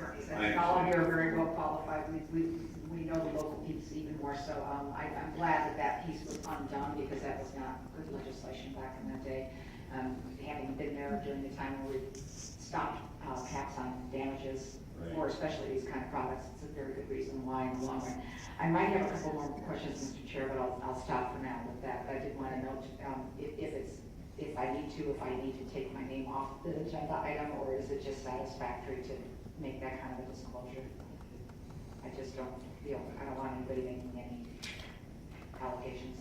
attorneys, and all of you are very well qualified. We know the local piece even more so. I'm glad that that piece was undone, because that was not good legislation back in that day. Having been there during the time where we stopped caps on damages for especially these kind of products, it's a very good reason why in the long run. I might have a couple more questions, Mr. Chair, but I'll stop for now with that. But I did want to note if I need to take my name off the agenda item, or is it just satisfactory to make that kind of a disclosure? I just don't feel, I don't want anybody making any allegations.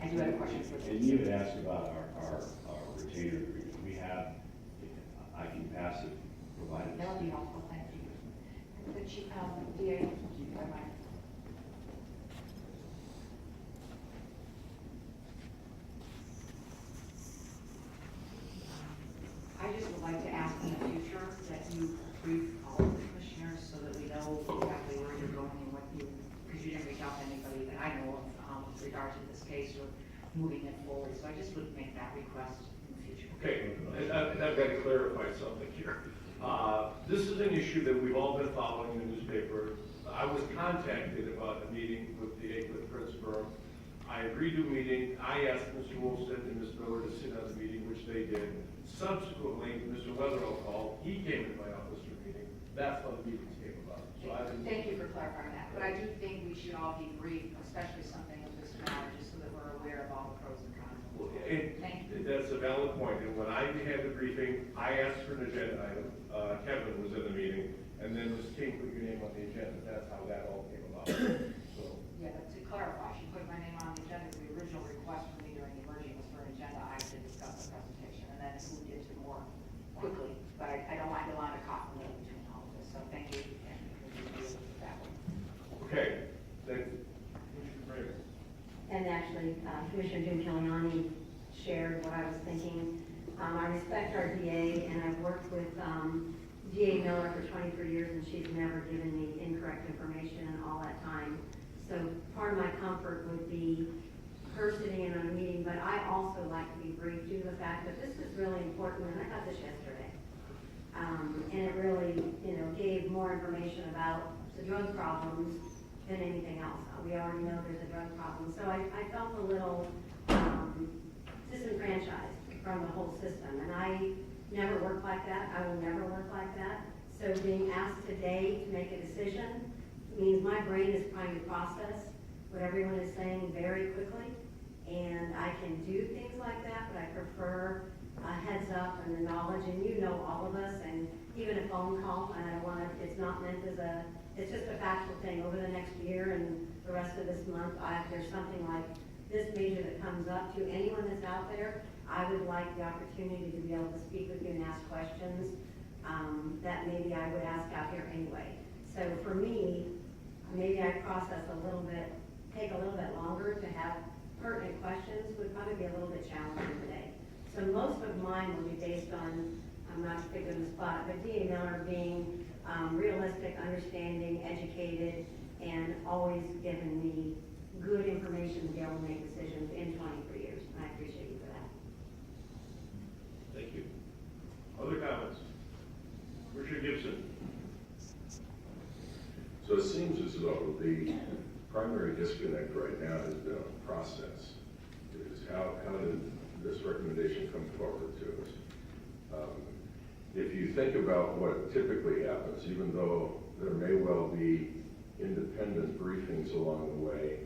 I do have a question for you. And you had asked about our retainer agreement. We have, I can pass it, provided. That would be helpful, thank you. The chief, DA, bye bye. I just would like to ask in the future that you brief all of the commissioners so that we know exactly where you're going and what you, because you didn't reach out to anybody that I know of with regard to this case or moving it forward. So I just would make that request in the future. Okay, and I've got to clarify something here. This is an issue that we've all been following in the newspaper. I was contacted about a meeting with the Aikman Prince firm. I agreed to a meeting. I asked Mr. Wolfson and Ms. Miller to sit on the meeting, which they did. Subsequently, Mr. Weatherall called. He came to my office for a meeting. That's how the meetings came about. So Thank you for clarifying that. But I do think we should all be briefed, especially something of this matter, just so that we're aware of all the pros and cons. Thank you. That's a valid point. And when I had the briefing, I asked for an agenda item. Kevin was in the meeting, and then Ms. King put your name on the agenda. That's how that all came about. So. Yeah, but to clarify, she put my name on the agenda. The original request from me during the merging was for an agenda item to discuss the presentation, and then it moved into more quickly. But I don't want Yolanda caught in the middle between all of this, so thank you. And we'll deal with that one. Okay. Thank you. Commissioner Brader. And actually, Commissioner Jim Kiliani shared what I was thinking. I respect our DA, and I've worked with DA Miller for 23 years, and she's never given me incorrect information in all that time. So part of my comfort would be her sitting in on a meeting, but I also like to be briefed due to the fact that this is really important, and I got this yesterday. And it really, gave more information about the drug problems than anything else. We already know there's a drug problem. So I felt a little disenfranchised from the whole system. And I never worked like that. I will never work like that. So being asked today to make a decision means my brain is trying to process what everyone is saying very quickly. And I can do things like that, but I prefer a heads up and the knowledge. And you know all of us, and even a phone call, and I don't want to, it's not meant as a, it's just a factual thing. Over the next year and the rest of this month, if there's something like this major that comes up to anyone that's out there, I would like the opportunity to be able to speak with you and ask questions that maybe I would ask out here anyway. So for me, maybe I process a little bit, take a little bit longer to have pertinent questions, would probably be a little bit challenging today. So most of mine will be based on, I'm not to pick on the spot, but DA Miller being realistic, understanding, educated, and always giving me good information to be able to make decisions in 23 years. And I appreciate you for that. Thank you. Other comments? Commissioner Gibson. So it seems as though the primary disconnect right now has been on process. Is how did this recommendation come forward to us? If you think about what typically happens, even though there may well be independent briefings along the way,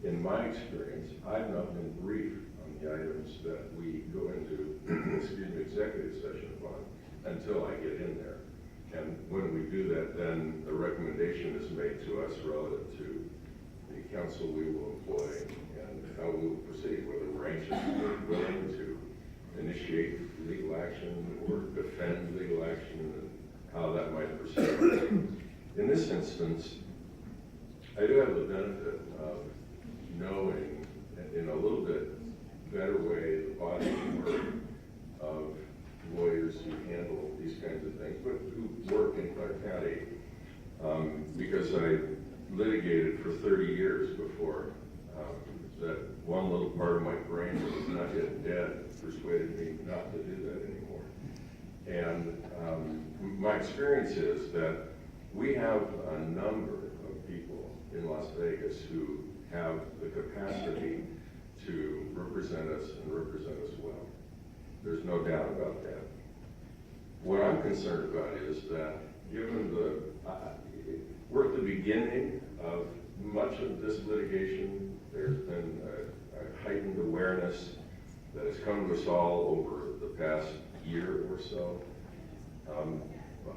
in my experience, I've not been briefed on the items that we go into, executive session upon until I get in there. And when we do that, then the recommendation is made to us relative to the council we will employ and how we will proceed, whether we're anxious or willing to initiate legal action or defend legal action and how that might proceed. In this instance, I do have the benefit of knowing in a little bit better way the body of work of lawyers who handle these kinds of things, but who work in Clark County, because I litigated for 30 years before that one little part of my brain that was not yet dead persuaded me not to do that anymore. And my experience is that We have a number of people in Las Vegas who have the capacity to represent us and represent us well. There's no doubt about that. What I'm concerned about is that given we're at the beginning of much of this litigation. There's been a heightened awareness that has come to us all over the past year or so.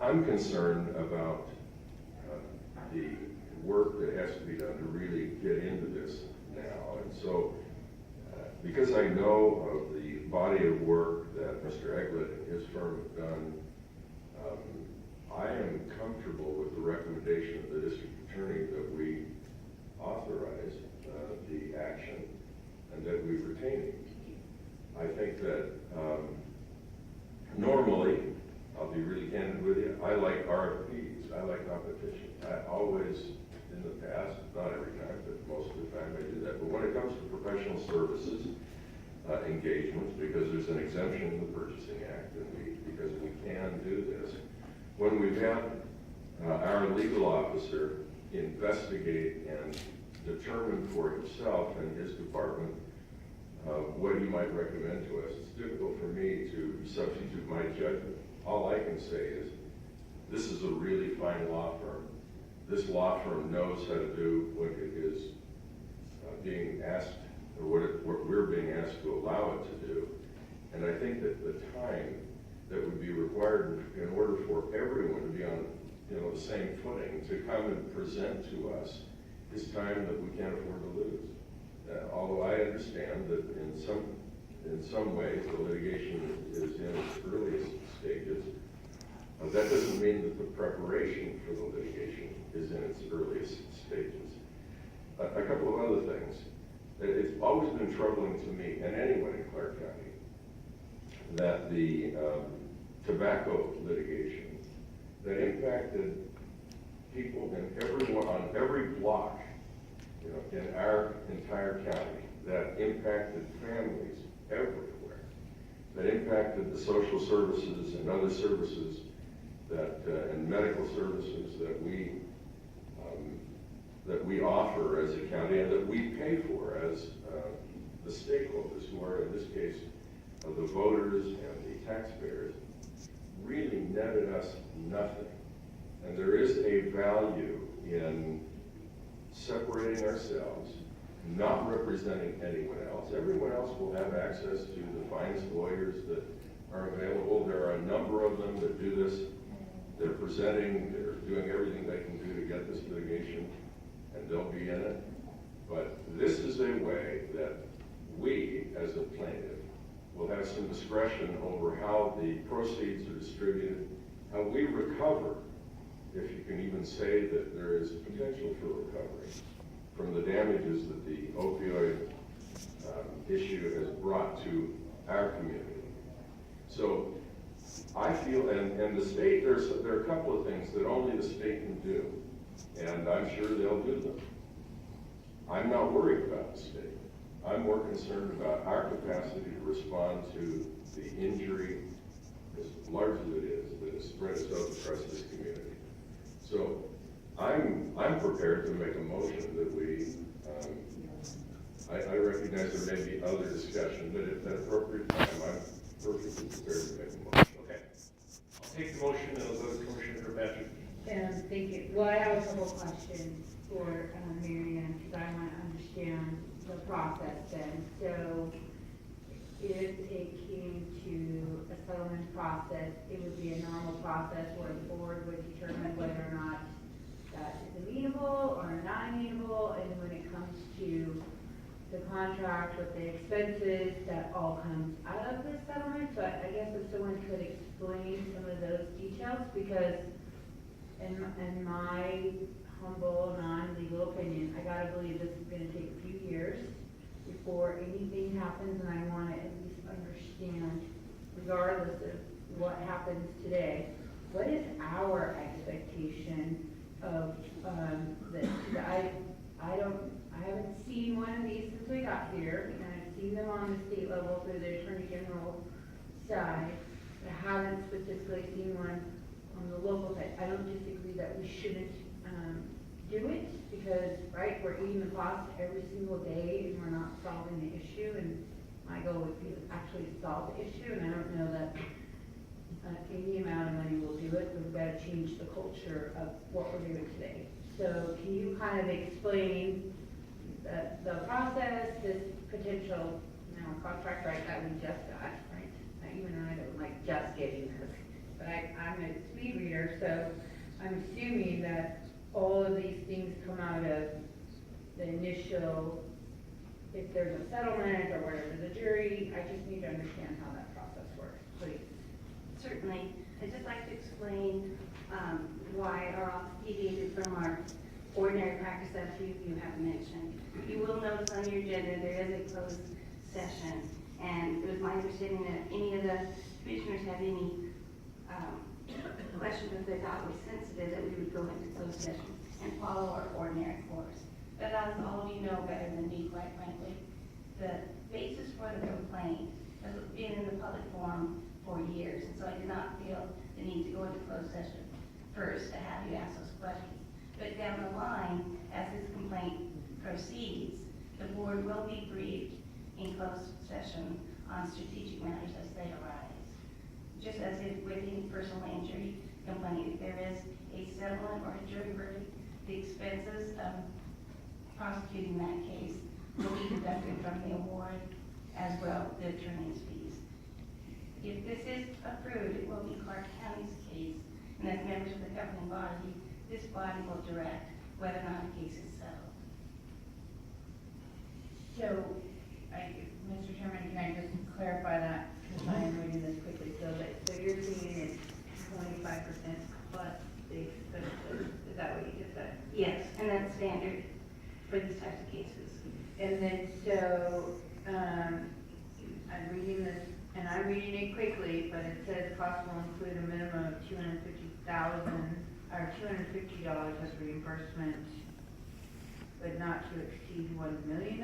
I'm concerned about the work that has to be done to really get into this now. And so, because I know of the body of work that Mr. Eglett and his firm have done, I am comfortable with the recommendation of the district attorney that we authorize the action and that we retain it. I think that normally, I'll be really candid with you, I like RFPs, I like competition. I always, in the past, not every time, but most of the time I do that. But when it comes to professional services engagements, because there's an exemption in the Purchasing Act, and because we can do this, when we've had our legal officer investigate and determine for himself and his department what he might recommend to us, it's difficult for me to substitute my judgment. All I can say is, this is a really fine law firm. This law firm knows how to do what it is being asked, or what we're being asked to allow it to do. And I think that the time that would be required in order for everyone to be on the same footing to come and present to us is time that we can't afford to lose. Although I understand that in some ways the litigation is in its earliest stages, that doesn't mean that the preparation for the litigation is in its earliest stages. A couple of other things. It's always been troubling to me, and anyone in Clark County, that the tobacco litigation that impacted people on every block, in our entire county, that impacted families everywhere, that impacted the social services and other services and medical services that we offer as a county and that we pay for as the stakeholders, who are in this case the voters and the taxpayers, really netted us nothing. And there is a value in separating ourselves, not representing anyone else. Everyone else will have access to the finest lawyers that are available. There are a number of them that do this. They're presenting, they're doing everything they can do to get this litigation, and they'll be in it. But this is a way that we, as a plaintiff, will have some discretion over how the proceeds are distributed, how we recover, if you can even say that there is potential for recovery, from the damages that the opioid issue has brought to our community. So I feel, and the state, there are a couple of things that only the state can do, and I'm sure they'll do them. I'm not worried about the state. I'm more concerned about our capacity to respond to the injury, as large as it is, that has spread itself across this community. So I'm prepared to make a motion that we, I recognize there may be other discussion, but at that appropriate time, I'm perfectly prepared to make a motion. Okay. I'll take the motion and I'll go to Commissioner Patrick. Thank you. Well, I have a couple questions for Mary Ann, because I want to understand the process then. So if it came to a settlement process, it would be a normal process where the board would determine whether or not that is amenable or not amenable, and when it comes to the contract with the expenses, that all comes out of the settlement. So I guess if someone could explain some of those details, because in my humble, non-legal opinion, I gotta believe this is gonna take a few years before anything happens, and I wanna at least understand, regardless of what happens today, what is our expectation of this? I haven't seen one of these since we got here, and I've seen them on the state level through the Attorney General side, but I haven't specifically seen one on the local side. I don't disagree that we shouldn't, do it, because, right, we're eating the cost every single day, and we're not solving the issue, and my goal would be to actually solve the issue, and I don't know that any amount of money will do it. We've got to change the culture of what we're doing today. So can you kind of explain the process, this potential, contract, right, that we just got, right? Now, even I don't like just getting this, but I'm a speed reader, so I'm assuming that all of these things come out of the initial, if there's a settlement or whatever, the jury. I just need to understand how that process works, please. Certainly. I'd just like to explain why our office deviated from our ordinary practice that you have mentioned. You will notice on your agenda there is a closed session, and it was my understanding that any of the commissioners had any questions that they thought were sensitive, that we would go into closed session and follow our ordinary course. But as all of you know better than me, quite frankly, the basis for the complaint has been in the public forum for years, and so I did not feel the need to go into closed session first to have you ask those questions. But down the line, as this complaint proceeds, the board will be briefed in closed session on strategic matters as they arise. Just as if with any personal injury complaint, if there is a settlement or a jury verdict, the expenses of prosecuting that case will be deducted from the award, as well the attorney's fees. If this is approved, it will be Clark County's case, and as members of the governing body, this body will direct whether or not the case is settled. So, Mr. Chairman, can I just clarify that, because I am reading this quickly, so you're saying it's 25% plus the expenses, is that what you just said? Yes, and that's standard for these types of cases. And then, so, I'm reading this, and I'm reading it quickly, but it says cost will include a minimum of $250,000, or $250 as reimbursement, but not to exceed $1 million,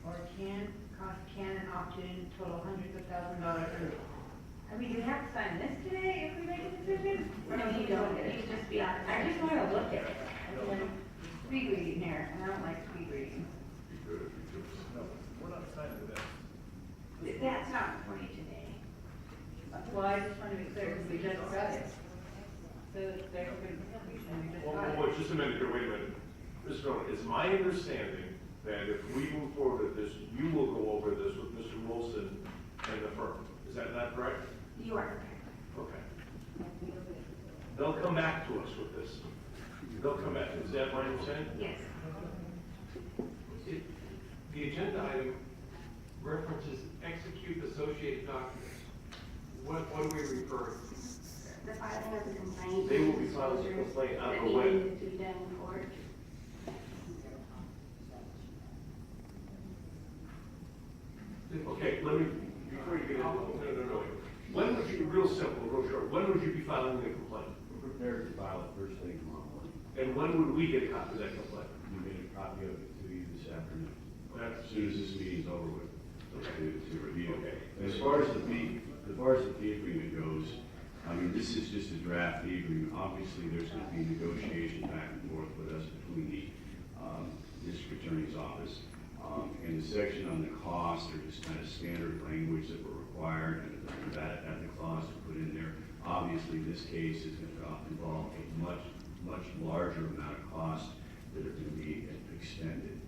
or can opt-in total hundreds of thousands of dollars. I mean, do we have to sign this today if we make a decision? No, you don't, you just be out. I just want to look at it. I mean, speed reading here, and I don't like speed reading. No, we're not signing that. That's not for you today. Well, I just want to be clear, because we just got it. So there's been confusion, we just got it. Well, just a minute here, wait a minute. Mr. Miller, it's my understanding that if we move forward with this, you will go over this with Mr. Wilson and the firm. Is that not correct? You are correct. Okay. They'll come back to us with this. They'll come back. Is that my understanding? Yes. The agenda item references execute associated documents. What do we refer to? The filing of the complaint. They will be filing the complaint on the way. That needed to be done in court. Okay, let me, before you get into, no. When would you, real simple, real short, when would you be filing the complaint? We're prepared to file it first thing tomorrow morning. And when would we get a copy of that complaint? You get a copy of it to you this afternoon, That's as soon as this meeting's over with, to review. Okay. And as far as the fee agreement goes, I mean, this is just a draft fee agreement. Obviously, there's going to be negotiation back and forth with us between the district attorney's office. And the section on the cost are just kind of standard language that were required, and that the clause to put in there. Obviously, this case is going to involve a much larger amount of costs that are going to be extended.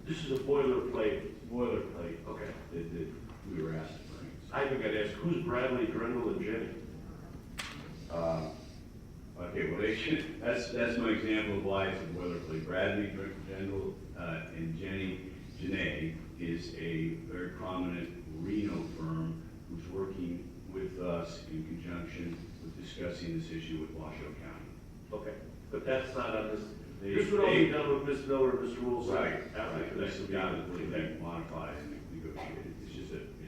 This is a boilerplate. Boilerplate, Okay. that we were asked to bring. I even got to ask, who's Bradley, Drendel, and Jenny? Okay, well, they should, that's my example of why it's a boilerplate. Bradley, Kendall, and Janae is a very prominent Reno firm who's working with us in conjunction with discussing this issue with Washoe County. Okay, but that's not on this, They- this would all be done with Ms. Miller and Mr. Wilson. Right, After this will be that. modified and negotiated. It's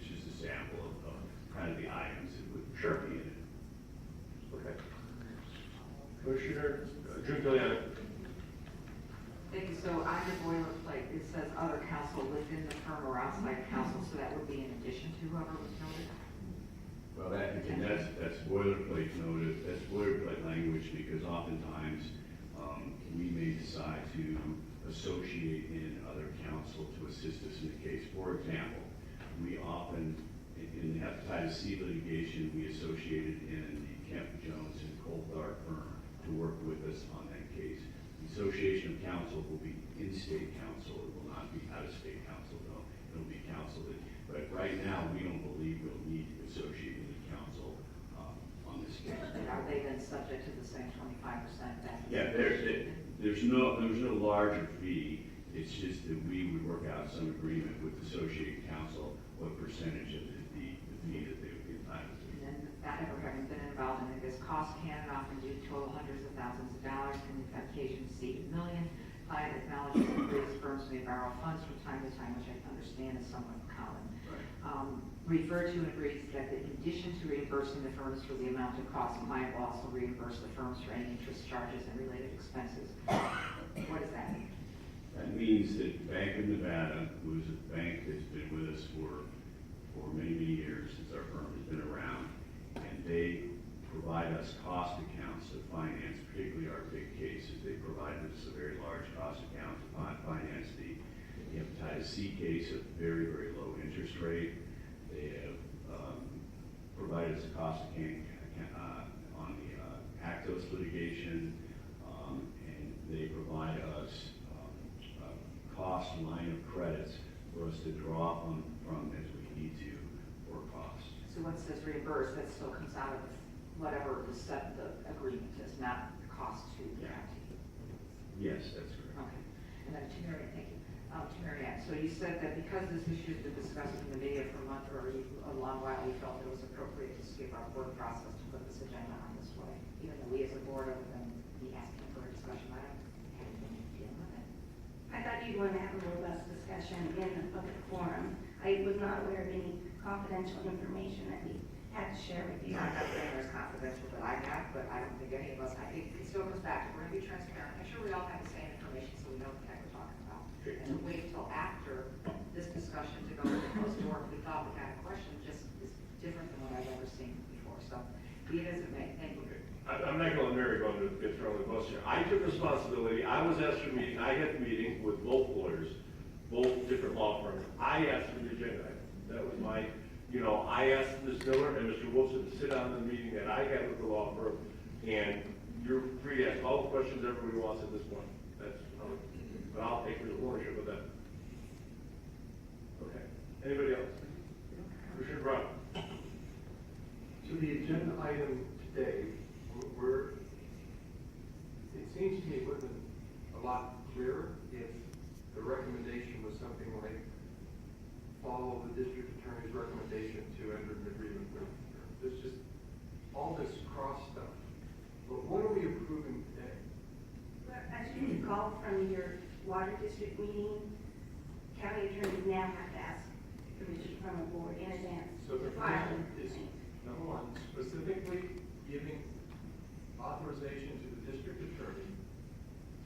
just a sample of kind of the items that would Sure. be in it. Okay. Commissioner Giuliano. Thank you. So on the boilerplate, it says other counsel within the firm or outside counsel, so that would be in addition to whoever was noted? Well, that's boilerplate take note of, that's boilerplate language, because oftentimes, we may decide to associate in other counsel to assist us in the case. For example, we often, in the hepatitis C litigation, we associated in the Kemp Jones and Coulthard firm to work with us on that case. The association of counsel will be in-state counsel, it will not be out-of-state counsel, though. It'll be counsel that, but right now, we don't believe we'll need to associate with counsel on this case. And are they then subject to the same 25% that? Yeah, there's no larger fee. It's just that we would work out some agreement with associated counsel, what percentage of the fee that they would be entitled to. And then that ever having been involved in it, this cost can and often do total hundreds of thousands of dollars, and on occasion exceed $1 million. Client acknowledges that various firms may borrow funds from time to time, which I understand is somewhat common. Refer to and agrees that in addition to reimbursing the firms for the amount of cost, client will also reimburse the firms for any interest charges and related expenses. What does that mean? That means that Bank of Nevada, who is a bank that's been with us for many, many years, since our firm has been around, and they provide us cost accounts to finance, particularly our big cases. They provided us a very large cost account to finance the hepatitis C case at a very, very low interest rate. They have provided us a cost account on the Actos litigation, and they provide us a cost line of credits for us to draw from as we need to for costs. So what says reimburse, that still comes out of whatever the agreement is, not the cost to the county? Yes, that's correct. Okay. And then to Marianne, thank you. To Marianne, so you said that because this issue has been discussed in the media for a month or a long while, we felt it was appropriate to skip our board process to put this agenda on this way. Even though we as a board, other than me asking for a discussion, I don't have anything to deal with it. I thought you'd want to have a robust discussion in a public forum. I was not aware of any confidential information that we had to share with you. I'm not saying there's confidential that I have, but I don't think any of us, I think it still comes back to, we're going to be transparent. I'm sure we all have the same information, so we know what the heck we're talking about. And wait until after this discussion to go to the closed door if we thought we had a question, just is different than what I've ever seen before. So be it as it may, thank you. I'm not going to let Mary go into get thrown in the bus here. I took responsibility. I was asked for a meeting. I had a meeting with both lawyers, both different law firms. I asked for the agenda. That was my, I asked Ms. Miller and Mr. Wilson to sit on the meeting that I had with the law firm, and you're free to ask all the questions everybody wants at this point. But I'll take ownership of that. Okay. Anybody else? Commissioner Brown. So the agenda item today, it seems to me it would have been a lot clearer if the recommendation was something like follow the district attorney's recommendation to enter an agreement with. There's just all this cross stuff. But what are we approving today? As you recall from your water district meeting, county attorneys now have to ask permission from a board in advance So the to file. question is, number one, specifically giving authorization to the district attorney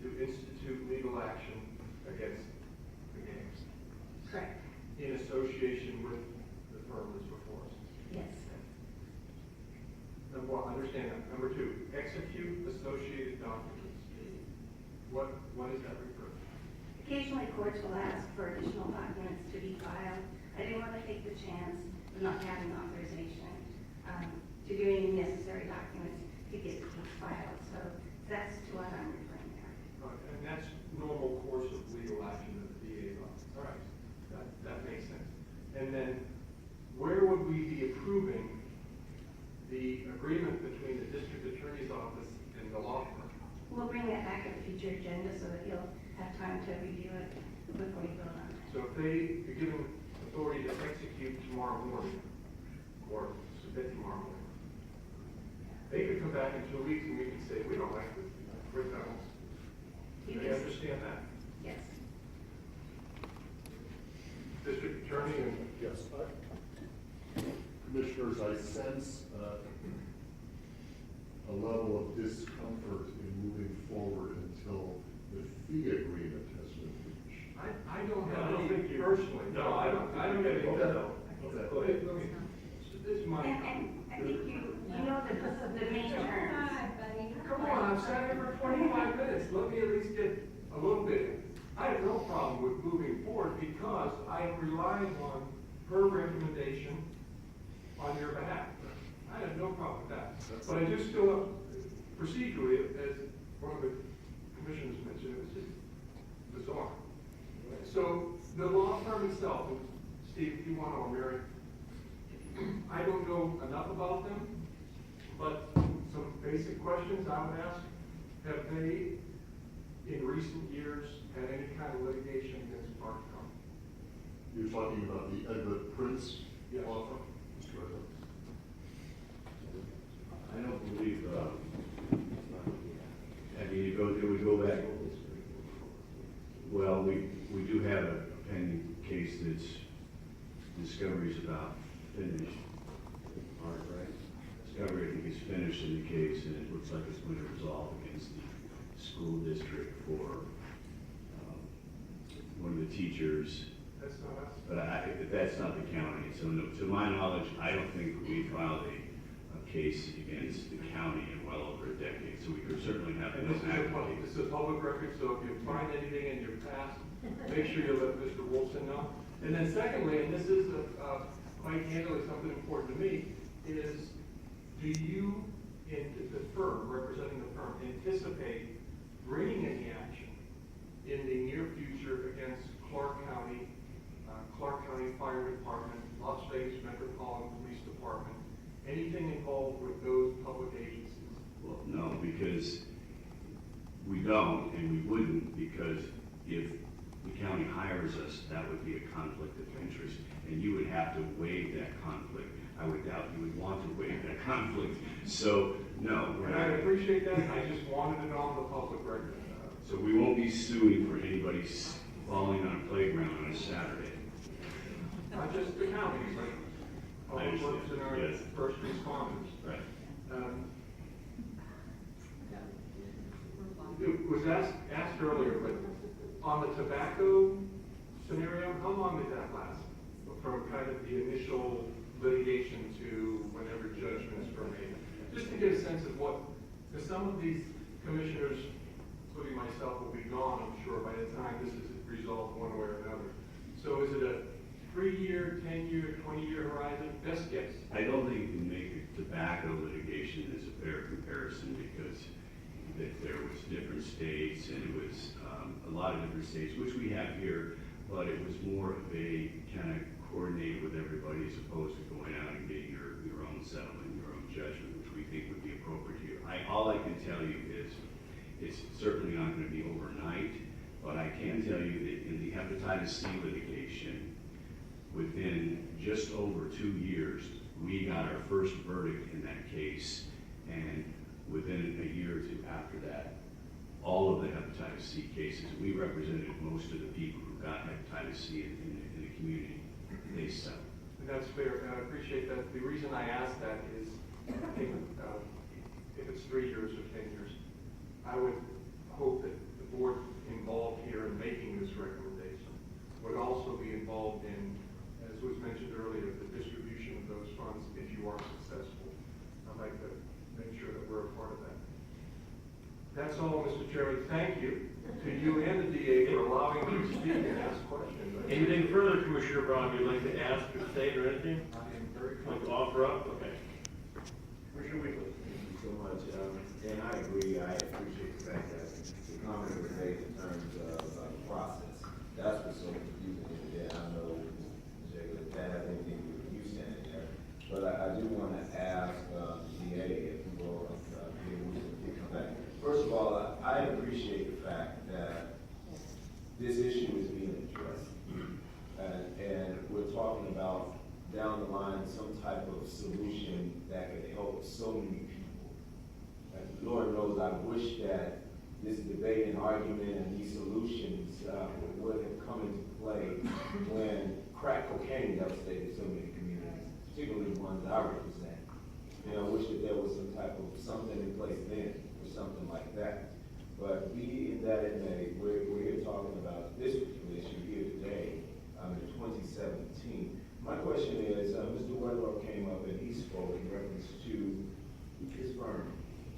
to institute legal action against the gangs Correct. in association with the firm that's before us. Yes. Number one, understand that. Number two, execute associated documents. What does that refer to? Occasionally, courts will ask for additional documents to be filed. I didn't want to take the chance of not having authorization to do any necessary documents to get filed. So that's to what I'm referring there. And that's normal course of legal action of the DA's office. All right, that makes sense. And then where would we be approving the agreement between the district attorney's office and the law firm? We'll bring that back at a future agenda so that you'll have time to review it before you vote on it. So if they are given authority to execute tomorrow morning, or submit tomorrow morning, they could come back in 2 weeks and we can say, we don't like this, break that. Do they understand that? Yes. District attorney and Yes, Commissioners, I sense a level of discomfort in moving forward until the fee agreement has been reached. I don't have any personally. No, I don't get it. Okay. No. Go ahead, let me, so this is my. And I think you know that the main sat here for 25 minutes, let me at least get a little bit. I have no problem with moving forward because I am relying on her recommendation on your behalf. I have no problem with that. But I do still, procedurally, as one of the commissioners mentioned, it was just bizarre. So the law firm itself, and Steve, if you want to, or Mary, I don't know enough about them, but some basic questions I would ask: have they, in recent years, had any kind of litigation against Park County? You're talking about the Edward Prince Yes. law firm? Mr. Edwards. I don't believe, I mean, it would go back, well, we do have a pending case that's, discovery's about finished. All right, discovery, I think, is finished in the case, and it looks like it's going to resolve against the school district for one of the teachers. That's not us. But that's not the county, so no, to my knowledge, I don't think we filed a case against the county in well over a decade, so we could certainly have And no this is a public record, so if you find anything in your past, make sure you let Mr. Wilson know. And then secondly, and this is quite candidly something important to me, is do you, in the firm, representing the firm, anticipate bringing any action in the near future against Clark County Fire Department, Las Vegas Metropolitan Police Department, anything involved with those public agencies? Well, no, because we don't, and we wouldn't, because if the county hires us, that would be a conflict of interest, and you would have to waive that conflict. I would doubt you would want to waive that conflict, so, no. And I appreciate that, I just wanted it on the public record. So we won't be suing for anybody falling on a playground on a Saturday. Not just the county, but I public works understand, and our yes. first responders. Right. It was asked earlier, but on the tobacco scenario, how long did that last? From kind of the initial litigation to whenever judgments were made? Just to get a sense of what, because some of these commissioners, including myself, will be gone, I'm sure, by the time this is resolved one way or another. So is it a 3-year, 10-year, 20-year horizon? Best guess. I don't think you can make tobacco litigation as a fair comparison, because there was different states, and it was a lot of different states, which we have here, but it was more of a kind of coordinate with everybody as opposed to going out and getting your own settlement, your own judgment, which we think would be appropriate here. All I can tell you is it's certainly not going to be overnight, but I can tell you that in the hepatitis C litigation, within just over 2 years, we got our first verdict in that case, and within a year or two after that, all of the hepatitis C cases, we represented most of the people who got hepatitis C in the community, they settled. And that's fair, and I appreciate that. The reason I ask that is, I think, if it's 3 years or 10 years, I would hope that the board involved here in making this recommendation would also be involved in, as was mentioned earlier, the distribution of those funds if you are successful. I'd like to make sure that we're a part of that. That's all, Mr. Chairman. Thank you to you and the DA for allowing me to speak and ask questions. Anything further, Commissioner Braun, you'd like to ask or say or anything? I am very Like to offer up? Okay. Commissioner Weekly. Thank you so much. And I agree, I appreciate the fact that the comment was made in terms of process. That's what's so confusing here. I don't know, Mr. Jacob, if that has anything to do with you standing there. But I do want to ask the DA, if you will, be able to come back. First of all, I appreciate the fact that this issue is being addressed. And we're talking about down the line some type of solution that could help so many people. And Lord knows I wish that this debate and argument and these solutions would have come into play when crack cocaine devastated so many communities, particularly the ones I represent. And I wish that there was some type of something in place then, or something like that. But be that it may, we're here talking about this particular issue here today in 2017. My question is, Mr. Weatherall came up and he spoke in reference to his firm.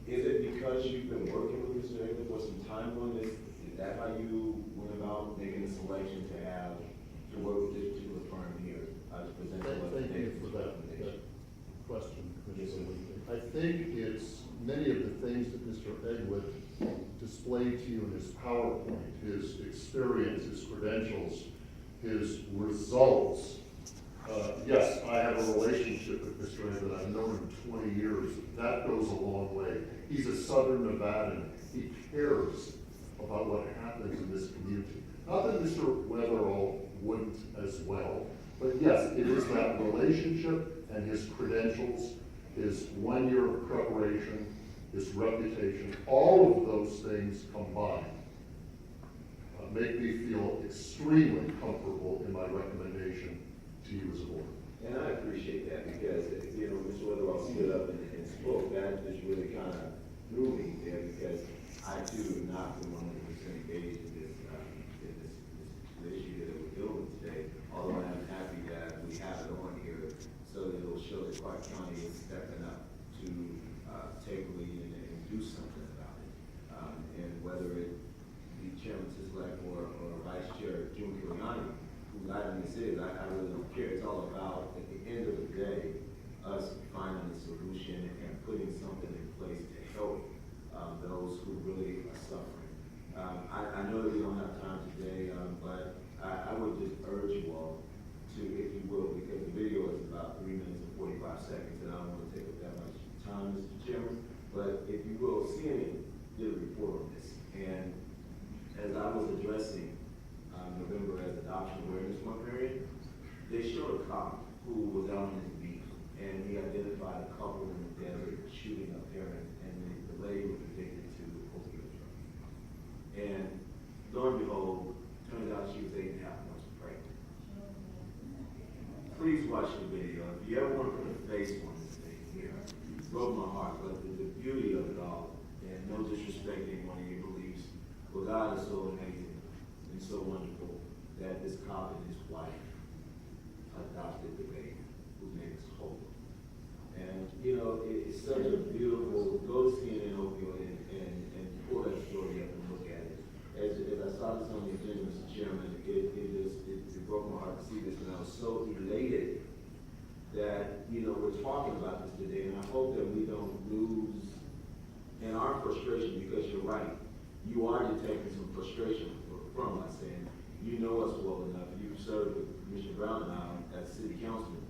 Is it because because you've been working with Mr. Egler for some time on this, is that how you went about making the selection to work with this particular firm here? To present Thank you for that question, Commissioner Lincoln. I think it's many of the things that Mr. Eglet displayed to you in his PowerPoint, his experience, his credentials, his results. Yes, I have a relationship with Mr. Eglet. I've known him 20 years. That goes a long way. He's a Southern Nevadan. He cares about what happens in this community. Not that Mr. Weatherall wouldn't as well, but yes, it is that relationship and his credentials, his 1 year of preparation, his reputation, all of those things combined make me feel extremely comfortable in my recommendation to you as a board. And I appreciate that because, you know, Mr. Weatherall stood up and spoke. That just really kind of threw me there because I too am not 100% engaged in this issue that we're dealing with today. Although I am happy that we have it on here so that it will show that Clark County is stepping up to take a lead and do something about it. And whether it be Chairman Sislak or Vice Chair June Kiliani, whose item this is, I really don't care. It's all about, at the end of the day, us finding a solution and putting something in place to help those who really are suffering. I know that we don't have time today, but I would just urge you all to, if you will, because the video is about 3 minutes and 45 seconds, and I don't want to take up that much time, Mr. Chairman, but if you will, CNN did a report on this, and as I was addressing November as Adoption Awareness Month period, they showed a cop who was out on his beat, and he identified a couple in the desert shooting a parent, and the lady was addicted to opioid drugs. And lo and behold, turns out she was 8.5 months pregnant. Please watch the video. If you ever want to put a face on this thing here, it broke my heart, but the beauty of it all, and no disrespecting one of your beliefs, but God is so amazing and so wonderful that this cop and his wife adopted the baby, whose name is Hope. And, you know, it's such a beautiful, go to CNN Opioid and pull that story up and look at it. As I saw this on the agenda, Mr. Chairman, it broke my heart to see this, and I was so elated that, you know, we're talking about this today, and I hope that we don't lose in our frustration, because you're right. You are detecting some frustration from us, and you know us well enough. You've served with Commissioner Brown and I as city councilman.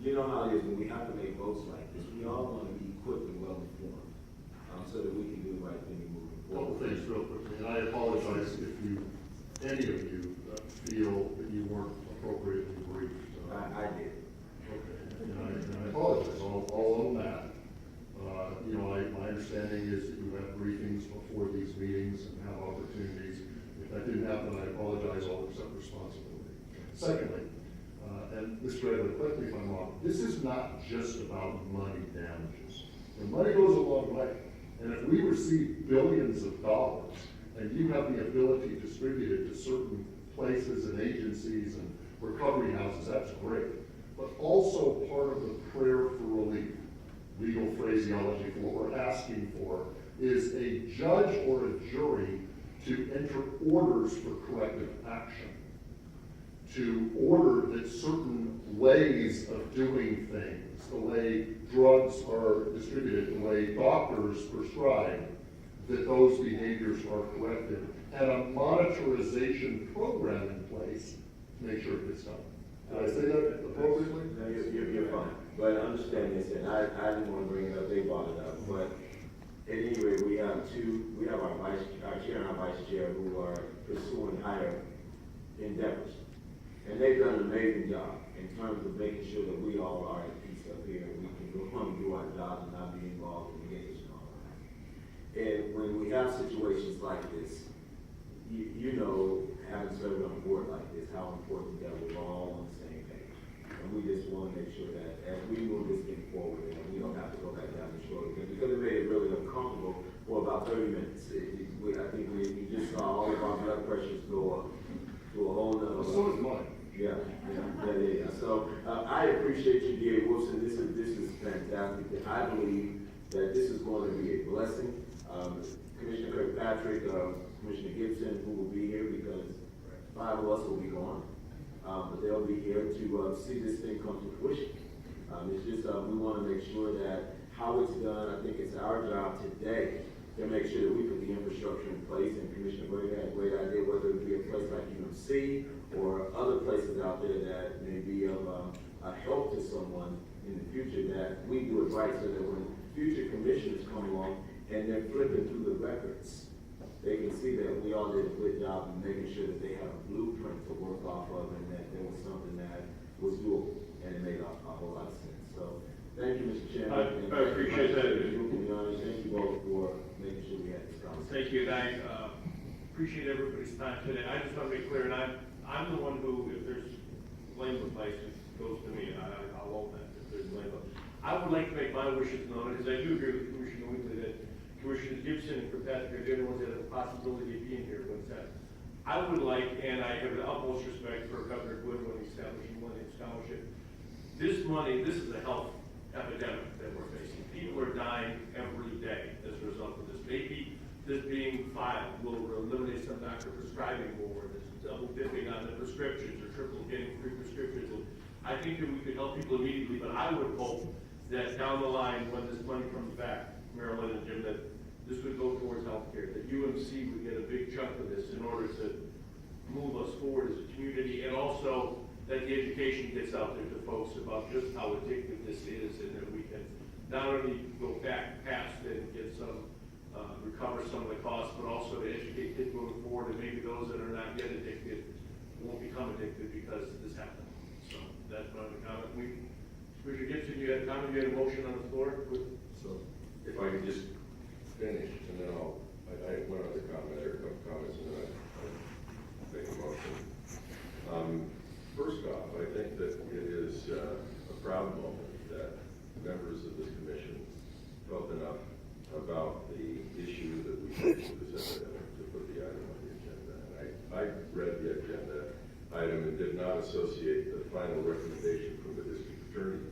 You know how it is when we have to make votes like this. We all want to be equipped and well informed, so that we can do the right thing moving Couple forward. things real quickly, and I apologize if any of you feel that you weren't appropriately briefed. I did. Okay, and I apologize, I'll own that. You know, my understanding is that you have briefings before these meetings and have opportunities. If that didn't happen, I apologize, I'll accept responsibility. Secondly, and Mr. Edler, correct me if I'm wrong, this is not just about money damages. The money goes a long way. And if we receive billions of dollars and you have the ability to distribute it to certain places and agencies and recovery houses, that's great. But also part of the prayer for relief, legal phraseology for what we're asking for, is a judge or a jury to enter orders for corrective action, to order that certain ways of doing things, the way drugs are distributed, the way doctors prescribe, that those behaviors are corrected, and a monitorization program in place to make sure it gets done. Did I say that appropriately? No, you're fine. But understand this, and I didn't want to bring it up, they brought it up, but at any rate, we have our chair and our vice chair who are pursuing higher endeavors. And they've done an amazing job in terms of making sure that we all are at peace up here and we can go on and do our jobs and not be involved in litigation and all that. And when we have situations like this, you know, having served on a board like this, how important that we're all on the same page. And we just want to make sure that as we move this thing forward, and we don't have to go back down this road again, because it made it really uncomfortable for about 30 minutes. I think we just saw all of our blood pressures go up to a whole nother level. So is mine. Yeah. So I appreciate you, dear Wilson. This is fantastic. I believe that this is going to be a blessing. Commissioner Kirkpatrick, Commissioner Gibson, who will be here because 5 of us will be gone, but they'll be here to see this thing come to fruition. It's just, we want to make sure that how it's done, I think it's our job today to make sure that we put the infrastructure in place, and Commissioner Brady had a great idea, whether it be a place like UMC or other places out there that may be of a help to someone in the future, that we do it right so that when future commissioners come along and they're flipping through the records, they can see that we all did a good job in making sure that they have a blueprint to work off of, and that there was something that was doable, and it made a whole lot of sense. So, thank you, Mr. Chairman. I appreciate that. Thank you both for making sure we had this conversation. Thank you, and I appreciate everybody's time today. I just want to be clear, and I'm the one who, if there's blame with place, it goes to me, and I'll own that if there's blame. I would like to make my wishes known, because I do agree with Commissioner Weekly that Commissioners Gibson and Kirkpatrick are the only ones that have the possibility of being here when it's happening. I would like, and I have the utmost respect for Governor Good when he established the Millennium Scholarship. This money, this is a health epidemic that we're facing. People are dying every day as a result of this. Maybe this being filed will eliminate some doctor prescribing more, this double dipping on the prescriptions or triple getting free prescriptions. And I think that we could help people immediately, but I would hope that down the line, when this money comes back, Marilyn and Jim, that this would go towards healthcare, that UMC would get a big chunk of this in order to move us forward as a community, and also that the education gets out there to folks about just how addictive this is, and that we can not only go back past it and get some, recover some of the costs, but also to educate kids moving forward, and maybe those that are not yet addicted won't become addicted because this happened. So that's my comment. Commissioner Gibson, you had a comment, you had a motion on the floor? So, if I could just finish, and then I have one other comment, or a couple comments, and then I make a motion. First off, I think that it is a proud moment that members of this commission felt enough about the issue that we presented to put the item on the agenda. And I read the agenda item and did not associate the final recommendation from the district attorney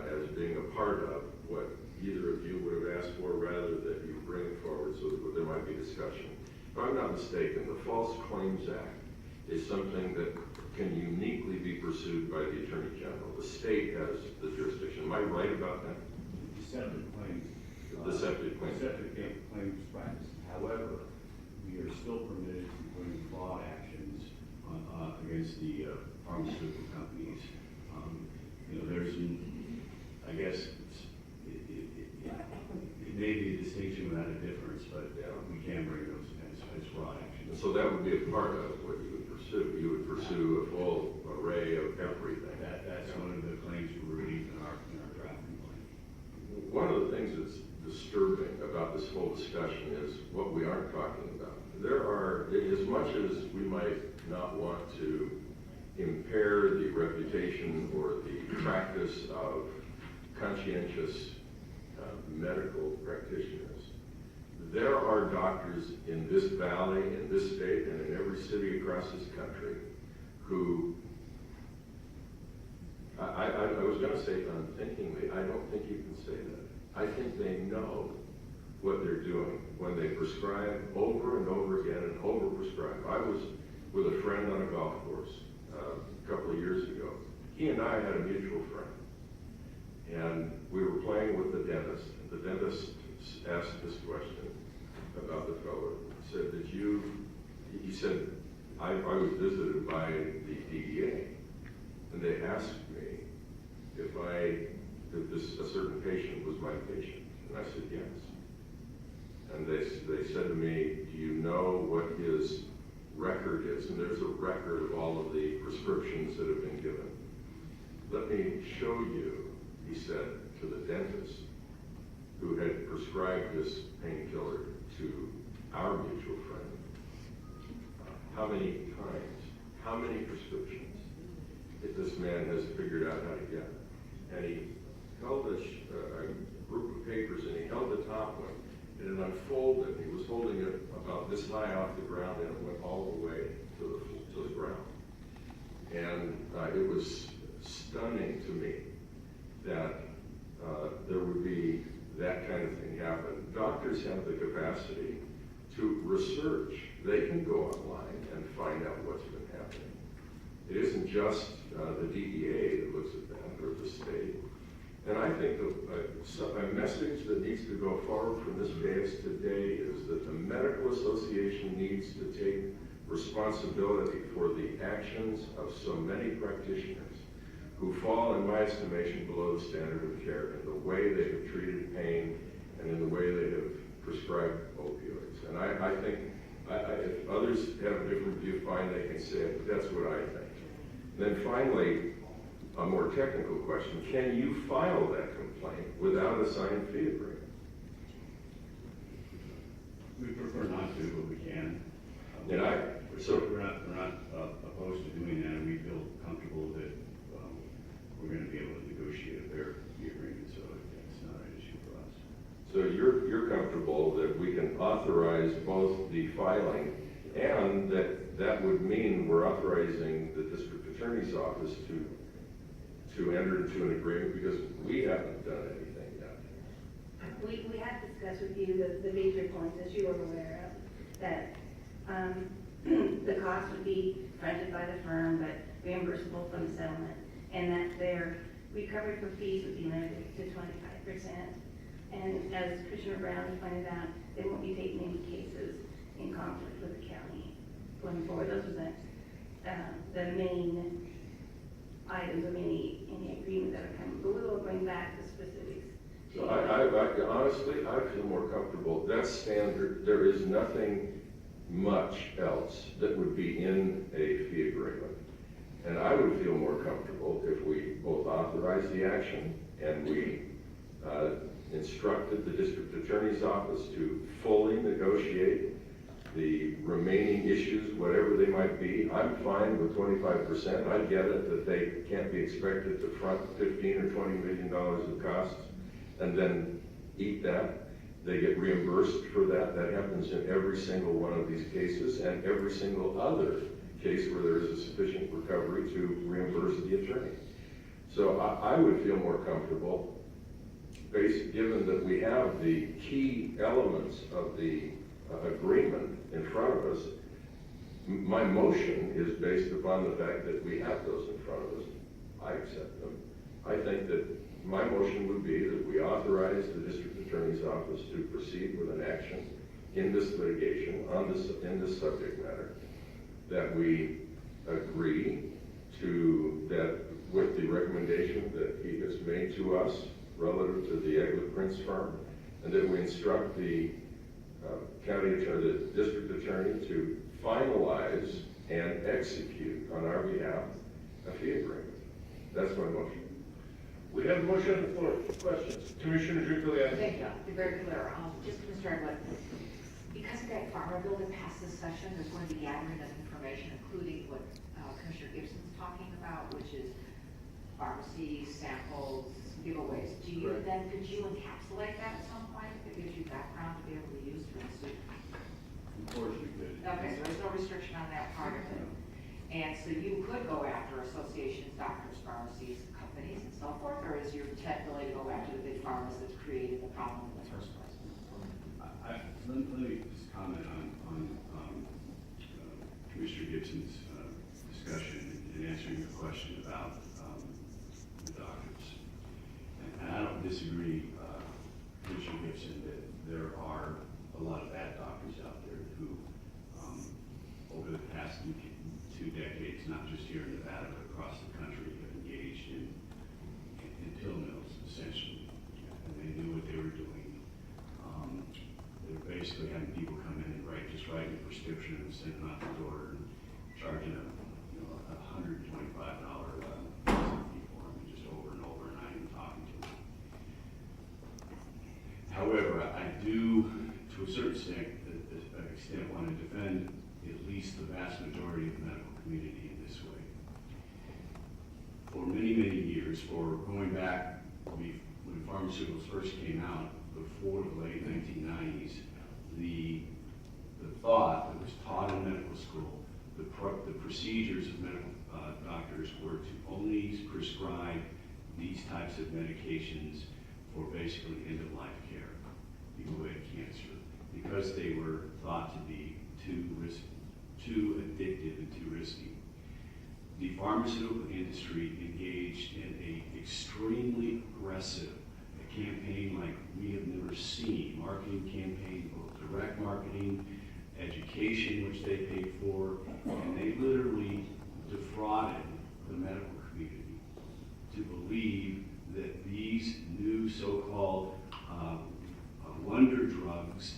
as being a part of what either of you would have asked for, rather that you bring it forward so that there might be discussion. If I'm not mistaken, the False Claims Act is something that can uniquely be pursued by the Attorney General. The state has the jurisdiction. Am I right about that? Deceptive claims. Deceptive claims. Deceptive claims practice. However, we are still permitted to bring fraud actions against the pharmaceutical companies. There's, I guess, it may be a distinction without a difference, but we can bring those as fraud actions. So that would be a part of what you would pursue. You would pursue a full array of everything. That's one of the claims for relief in our drafting plan. One of the things that's disturbing about this whole discussion is what we aren't talking about. There are, as much as we might not want to impair the reputation or the practice of conscientious medical practitioners, there are doctors in this valley, in this state, and in every city across this country who, I was going to say unthinkingly, I don't think you can say that. I think they know what they're doing when they prescribe over and over again and overprescribe. I was with a friend on a golf course a couple of years ago. He and I had a mutual friend, and we were playing with the dentist. The dentist asked this question about the fellow. He said, he said, I was visited by the DEA, and they asked me if a certain patient was my patient, and I said yes. And they said to me, do you know what his record is? And there's a record of all of the prescriptions that have been given. Let me show you, he said to the dentist who had prescribed this painkiller to our mutual friend, how many times, how many prescriptions that this man has figured out how to get. And he held a group of papers, and he held the top one, and it unfolded. He was holding it about this high off the ground, and it went all the way to the ground. And it was stunning to me that there would be that kind of thing happen. Doctors have the capacity to research. They can go online and find out what's been happening. It isn't just the DEA that looks at that, or the state. And I think a message that needs to go forward from this dais today is that the Medical Association needs to take responsibility for the actions of so many practitioners who fall, in my estimation, below the standard of care in the way they have treated pain and in the way they have prescribed opioids. And I think if others have a different view, fine, they can say it, but that's what I think. And then finally, a more technical question: can you file that complaint without a signed fee agreement? We prefer not to, but we can. And We're not opposed to doing that, and we feel comfortable that we're going to be able to negotiate a fair fee agreement, so it's not an issue for us. So you're comfortable that we can authorize both the filing, and that would mean we're authorizing the district attorney's office to enter into an agreement, because we haven't done anything yet. We had discussed with you the major points, as you were aware of, that the cost would be fronted by the firm, but reimbursable from the settlement, and that their recovery for fees would be limited to 25%. And as Commissioner Brown has pointed out, they won't be taking any cases in conflict with the county going forward. Those are the main items of any agreement that are coming. But we will bring back the specifics. So honestly, I feel more comfortable. That's standard. There is nothing much else that would be in a fee agreement. And I would feel more comfortable if we both authorized the action and we instructed the district attorney's office to fully negotiate the remaining issues, whatever they might be. I'm fine with 25%. I get it that they can't be expected to front $15 or $20 million of costs and then eat that. They get reimbursed for that. That happens in every single one of these cases and every single other case where there is a sufficient recovery to reimburse the attorney. So I would feel more comfortable, given that we have the key elements of the agreement in front of us. My motion is based upon the fact that we have those in front of us. I accept them. I think that my motion would be that we authorize the district attorney's office to proceed with an action in this litigation in this subject matter, that we agree to that with the recommendation that he has made to us relative to the Eglett Prince firm, and that we instruct the county attorney, the district attorney, to finalize and execute on our behalf a fee agreement. That's my motion. We have a motion on the floor. Questions? Commissioner Giuliani. Thank you. You're very clear. Just Mr. Edward, because of that farmer bill that passed this session, there's going to be gathering of information, including what Commissioner Gibson's talking about, which is pharmacies, samples, giveaways. Do you then, could you encapsulate that at some point? If it gives you background to be able to use for instance? Of course we could. Okay, so there's no restriction on that part of it. And so you could go after associations, doctors, pharmacies, companies, and so forth, or is your intent really to go after the big pharmas that's created the problem in the first place? Let me just comment on Commissioner Gibson's discussion and answering your question about the doctors. And I don't disagree, Commissioner Gibson, that there are a lot of bad doctors out there who, over the past 2 decades, not just here in Nevada, but across the country, have engaged in pill mills, essentially. And they knew what they were doing. They were basically having people come in and write a prescription and send them out the door and charging them, $125 fee for them, just over and over, and not even talking to them. However, I do, to a certain extent, want to defend at least the vast majority of the medical community in this way. For many, many years, for going back when pharmaceuticals first came out, before the late 1990s, the thought that was taught in medical school, the procedures of medical doctors were to only prescribe these types of medications for basically end-of-life care, people who had cancer, because they were thought to be too addictive and too risky. The pharmaceutical industry engaged in a extremely aggressive campaign like we have never seen, marketing campaign, both direct marketing, education, which they paid for, and they literally defrauded the medical community to believe that these new so-called wonder drugs,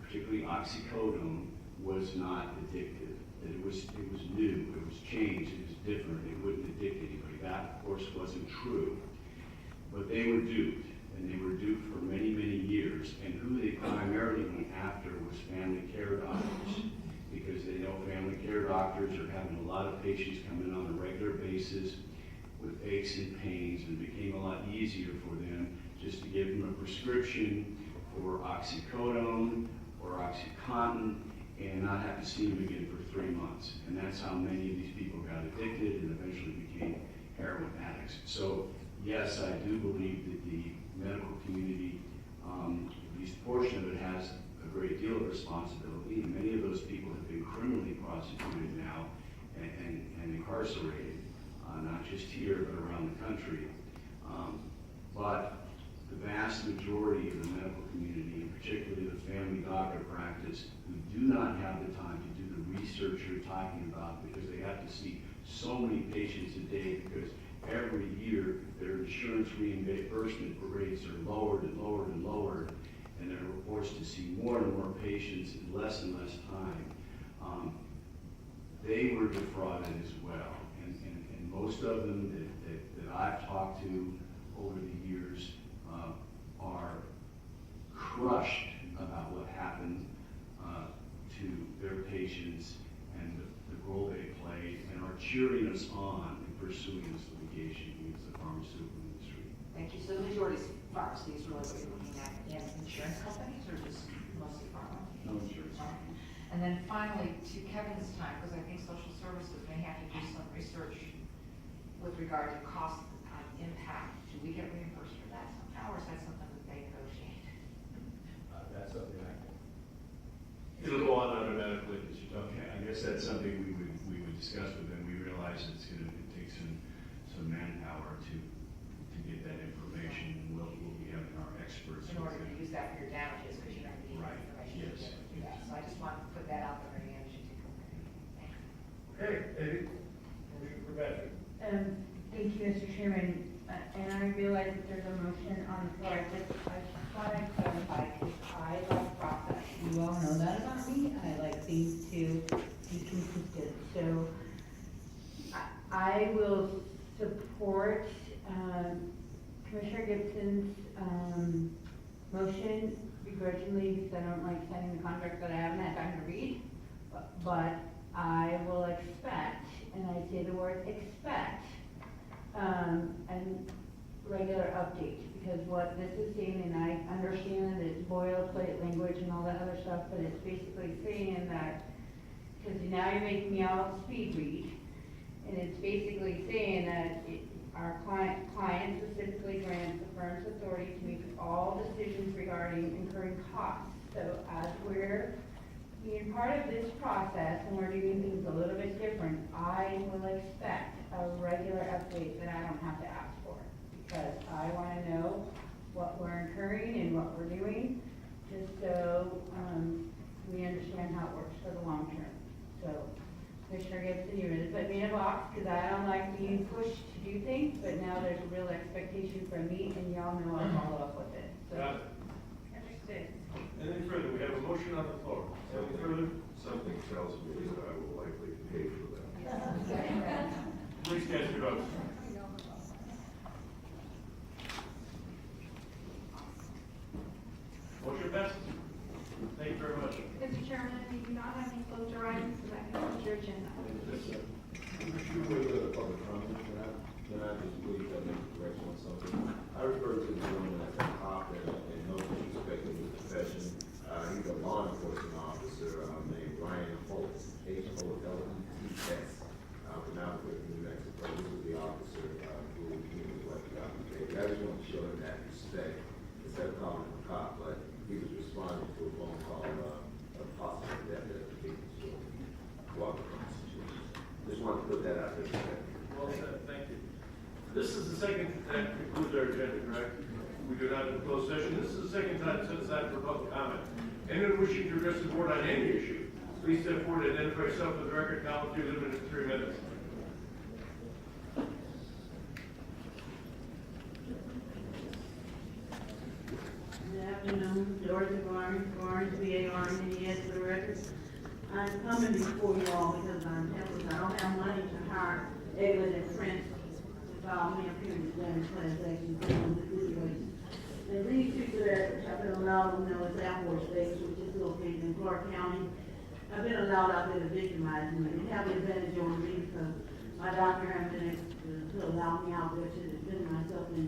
particularly oxycodone, was not addictive. That it was new, it was changed, it was different, it wouldn't addict anybody. That, of course, wasn't true. But they were duped, and they were duped for many, many years. And who they primarily went after was family care doctors, because they know family care doctors are having a lot of patients come in on a regular basis with aches and pains, and it became a lot easier for them just to give them a prescription for oxycodone or OxyContin and not have to see them again for 3 months. And that's how many of these people got addicted and eventually became heroin addicts. So yes, I do believe that the medical community, at least a portion of it, has a great deal of responsibility, and many of those people have been criminally prosecuted now and incarcerated, not just here, but around the country. But the vast majority of the medical community, and particularly the family doctor practice, who do not have the time to do the research you're talking about because they have to see so many patients a day, because every year their insurance reimbursement rates are lowered and lowered and lowered, and they're forced to see more and more patients in less and less time. They were defrauded as well, and most of them that I've talked to over the years are crushed about what happened to their patients and the role they played, and are cheering us on in pursuing this litigation against the pharmaceutical industry. Thank you. So the majority is pharmacies, really what you're looking at, and insurance companies, or just mostly pharma? No insurance. And then finally, to Kevin's time, because I think social services may have to do some research with regard to cost impact. Do we get reimbursed for that somehow, or is that something that they negotiate? That's something I can. It'll go on automatically, because you don't. Okay, I guess that's something we would discuss with them. We realize it takes some manpower to get that information, and we'll be having our experts. In order to use that for your damages, because you don't need Right, information yes. to do that. So I just want to put that out there, and you should take a look at it. Thanks. Okay, Eddie, motion for Patrick. Thank you, Mr. Chairman. And I realize that there's a motion on the floor. I just want to clarify, because I like process. You all know that about me. I like things to be consistent. So I will support Commissioner Gibson's motion begrudgingly, because I don't like signing the contract that I haven't had time to read. But I will expect, and I say the word expect, and regular updates, because what this is saying, and I understand that it's boilerplate language and all that other stuff, but it's basically saying that, because now you're making me all speed read, and it's basically saying that our client specifically grants the firm's authority to make all decisions regarding incurring costs. So as we're being part of this process and we're doing things a little bit different, I will expect a regular update that I don't have to ask for, because I want to know what we're incurring and what we're doing, just so we understand how it works for the long term. So, Commissioner Gibson, you really put me in a box, because I don't like being pushed to do things, but now there's a real expectation from me, and y'all know I'll follow up with it. So, Got it. understood. Anything further? We have a motion on the floor. Anything further? Something tells me that I will likely pay for that. Please cast your votes. Motion passes. Thank you very much. Mr. Chairman, we do not have any closure items, so that concludes your agenda. With the public comment, can I just please make a correction on something? I refer to the gentleman as a cop, and no disrespect to his profession. He's a law enforcement officer named Ryan Holt, H-O-L-E-T-S, from Albuquerque, New Mexico. This is the officer who was what I just want to show him that respect. Anyone wishing to address the board on any issue, please step forward and identify yourself for the record. Now will be limited to 3 minutes. Good afternoon, Dorothy Barnes, B-A-R-N-E-S for the record. I'm coming before you all because I'm helpless. I don't have money to hire Eglin and Prince to file me a period damage class action on the situation. And these people that have been allowed to know it's Air Force Base, which is located in Clark County, I've been allowed out there to victimize me. They have the advantage over me because my doctor hasn't been able to allow me out there to defend myself and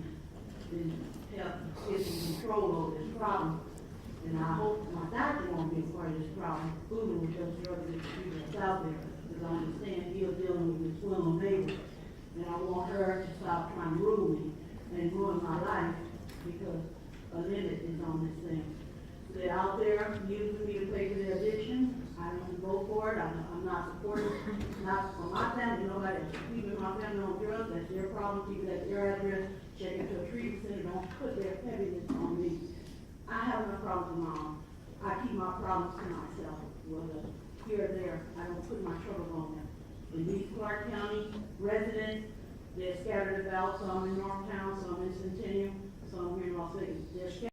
help get some control over this problem. And I hope my doctor won't be a part of this problem, fooling with those drugs that people that's out there. Because I understand he's dealing with this woman baby. And I want her to stop trying to rule me and ruin my life because a limit is on this thing. They're out there using me to pay for their addiction. I don't vote for it. I'm not supporting it. Not for my family, nobody that's keeping my family on drugs. That's their problem. Keep it at their address. Check into a treatment center. Don't put their heaviness on me. I have no problems with my own. I keep my problems to myself. Whether here or there, I don't put my troubles on them. In these Clark County residents, they're scattered about. Some in Northtown, some in Centennial, some here in Las Vegas. They're scattered.